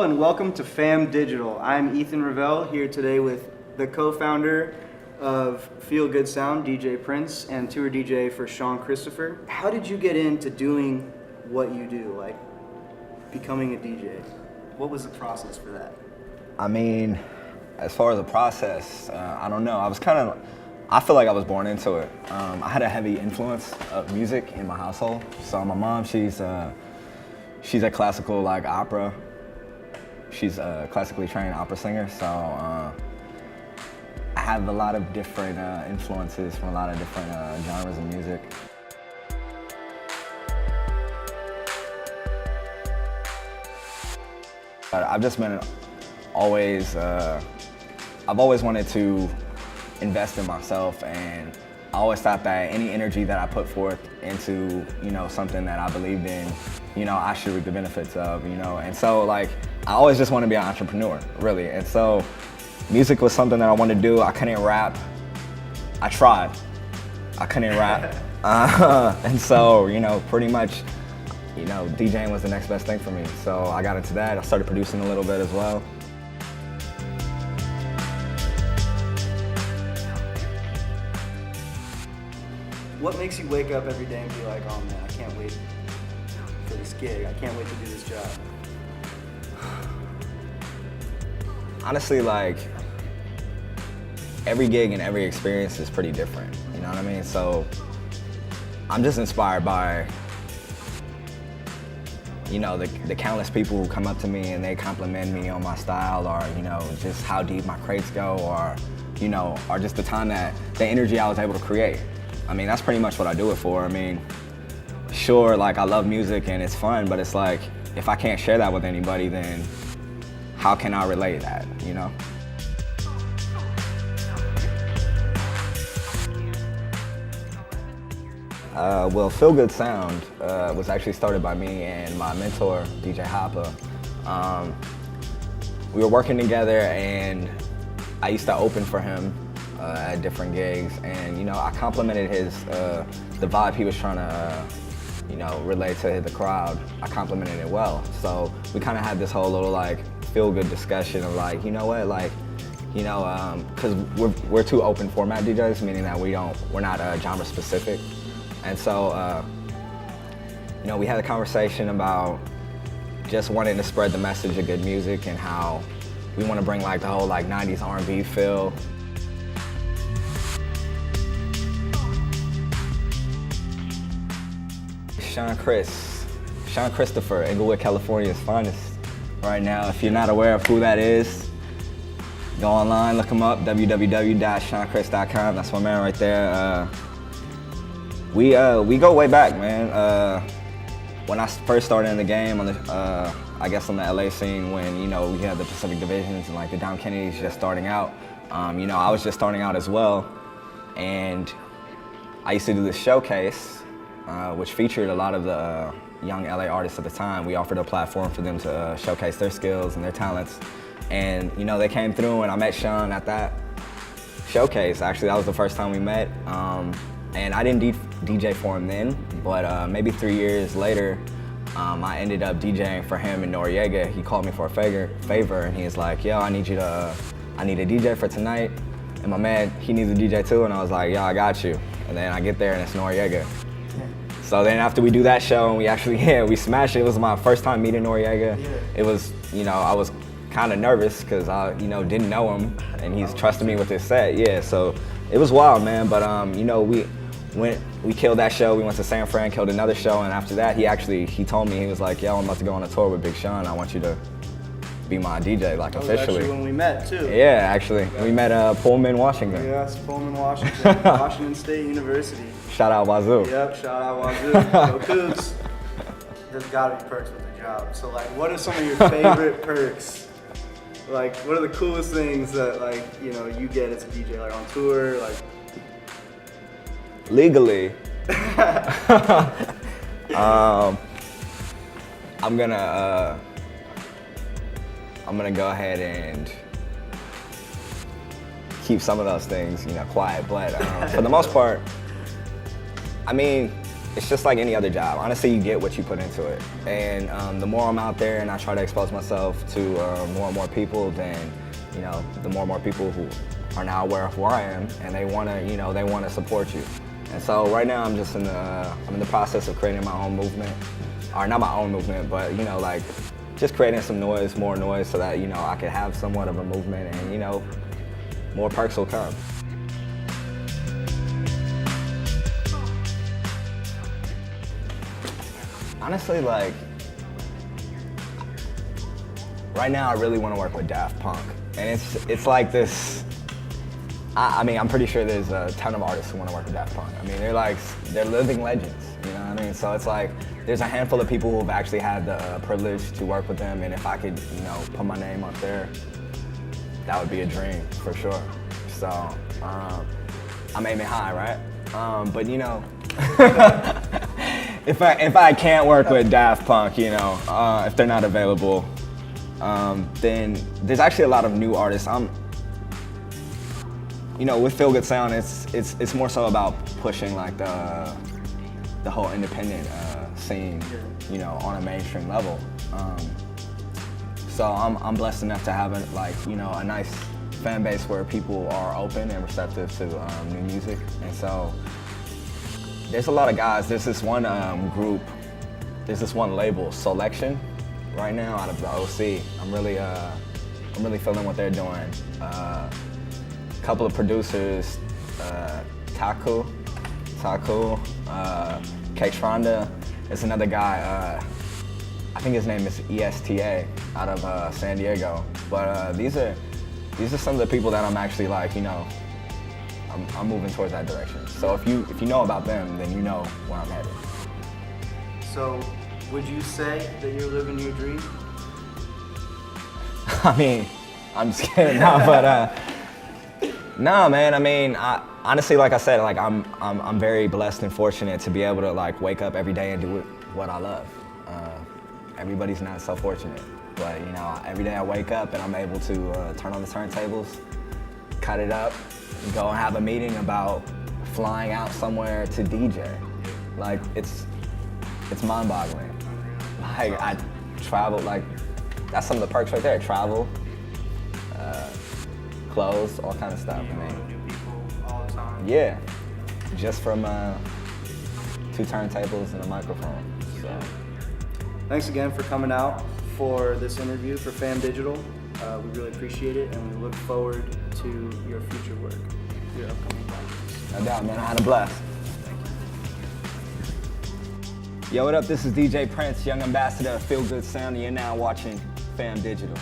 all, and welcome to Fam Digital. I'm Ethan Rivelle, here today with the co-founder of Feel Good Sound, DJ Printz, and tour DJ for Shawn Crystopher. How did you get into doing what you do, like becoming a DJ? What was the process for that? I mean, as far as the process, I don't know. I feel like I was born into it. I had a heavy influence of music in my household. So my mom, she's a classical opera. She's a classically trained opera singer. So I have a lot of different influences from a lot of different genres of music. But I've just been I've always wanted to invest in myself, and I always thought that any energy that I put forth into, something that I believed in, I should reap the benefits of, And so I always just want to be an entrepreneur, really. And so music was something that I wanted to do. I couldn't rap. I tried. I couldn't rap. And so, pretty much, DJing was the next best thing for me. So I got into that. I started producing a little bit as well. What makes you wake up every day and be like, oh man, I can't wait for this gig. I can't wait to do this job? Honestly, every gig and every experience is pretty different. You know what I mean? So I'm just inspired by, the countless people who come up to me and they compliment me on my style, or, just how deep my crates go, or, or just the energy I was able to create. I mean, that's pretty much what I do it for. I mean, sure, I love music and it's fun, but it's if I can't share that with anybody, then how can I relay that, Well, Feel Good Sound was actually started by me and my mentor, DJ Hoppa. We were working together, and I used to open for him at different gigs, and I complimented the vibe he was trying to relay to the crowd. I complimented it well, so we kind of had this whole little feel-good discussion of because we're two open format DJs, meaning that we're not genre specific, and so we had a conversation about just wanting to spread the message of good music and how we want to bring the whole 90s R&B feel. Shawn Crystopher, Inglewood, California's finest right now. If you're not aware of who that is, go online, look him up, www.ShawnChrist.com. That's my man right there. We go way back, man. When I first started in the game, on the I guess on the LA scene, when we had the Pacific Divisions and the Dom Kennedys just starting out, I was just starting out as well, and I used to do this showcase, which featured a lot of the young LA artists at the time. We offered a platform for them to showcase their skills and their talents. And they came through, and I met Shawn at that showcase. Actually, that was the first time we met. And I didn't DJ for him then, but maybe 3 years later, I ended up DJing for him in Noriega. He called me for a favor, and he was like, yo, I need a DJ for tonight. And my man, he needs a DJ too, and I was like, yo, I got you. And then I get there, and it's Noriega. So then after we do that show, and we we smashed it. It was my first time meeting Noriega. Yeah. It was, I was kind of nervous because I, didn't know him, and he's trusting me with his set. Yeah, so it was wild, man. But we killed that show. We went to San Fran, killed another show, and after that, he told me, he was like, yo, I'm about to go on a tour with Big Sean. I want you to be my DJ, officially. Actually when we met too. Yeah, actually. We met Pullman, Washington. Yes, Pullman, Washington. Washington State University. Shout out Wazoo. Yep, shout out Wazoo. Go Cougs. There's gotta be perks with the job. So what are some of your favorite perks? What are the coolest things that you get as a DJ, on tour, Legally. I'm gonna go ahead and keep some of those things, quiet. But for the most part, I mean, it's just like any other job. Honestly, you get what you put into it. And the more I'm out there and I try to expose myself to more and more people, then, you know, the more and more people who are now aware of who I am, and they want to, you know, they want to support you. And so right now I'm just I'm in the process of creating my own movement, or not my own movement, but, you know, like just creating some noise, more noise, so that, you know, I could have somewhat of a movement, and, you know, more perks will come. Honestly, like, right now I really want to work with Daft Punk. And it's like this, I mean, I'm pretty sure there's a ton of artists who want to work with Daft Punk. I mean, they're living legends, you know what I mean? So it's like, there's a handful of people who have actually had the privilege to work with them, and if I could, you know, put my name up there, that would be a dream, for sure. So, I'm aiming high, right? But you know, if I can't work with Daft Punk, you know, if they're not available, then there's actually a lot of new artists. You know, with Feel Good Sound, it's more so about pushing like the whole independent scene, you know, on a mainstream level. So I'm blessed enough to have a nice fan base where people are open and receptive to new music, and so there's a lot of guys. There's this one group, there's this one label, Selection, right now out of the OC. I'm really feeling what they're doing. A couple of producers, Taku, K-Tronda. There's another guy, I think his name is ESTA, out of San Diego. But these are some of the people that I'm actually like, you know, I'm moving towards that direction. So if you know about them, then you know where I'm headed. So would you say that you're living your dream? I mean, I'm just kidding. No, but no, man. I mean, honestly, like I said, like I'm very blessed and fortunate to be able to like wake up every day and do what I love. Everybody's not so fortunate, but you know, every day I wake up and I'm able to turn on the turntables, cut it up, and go and have a meeting about flying out somewhere to DJ. Like it's mind-boggling. Like I travel, like that's some of the perks right there. Travel, clothes, all kind of stuff. I mean, New people all the time. yeah, just from 2 turntables and a microphone. So. Thanks again for coming out for this interview for Fam Digital. We really appreciate it, and we look forward to your future work, your upcoming projects. No doubt, man. I had a blast. Yo, what up? This is DJ Printz, young ambassador of Feel Good Sound, and you're now watching Fam Digital.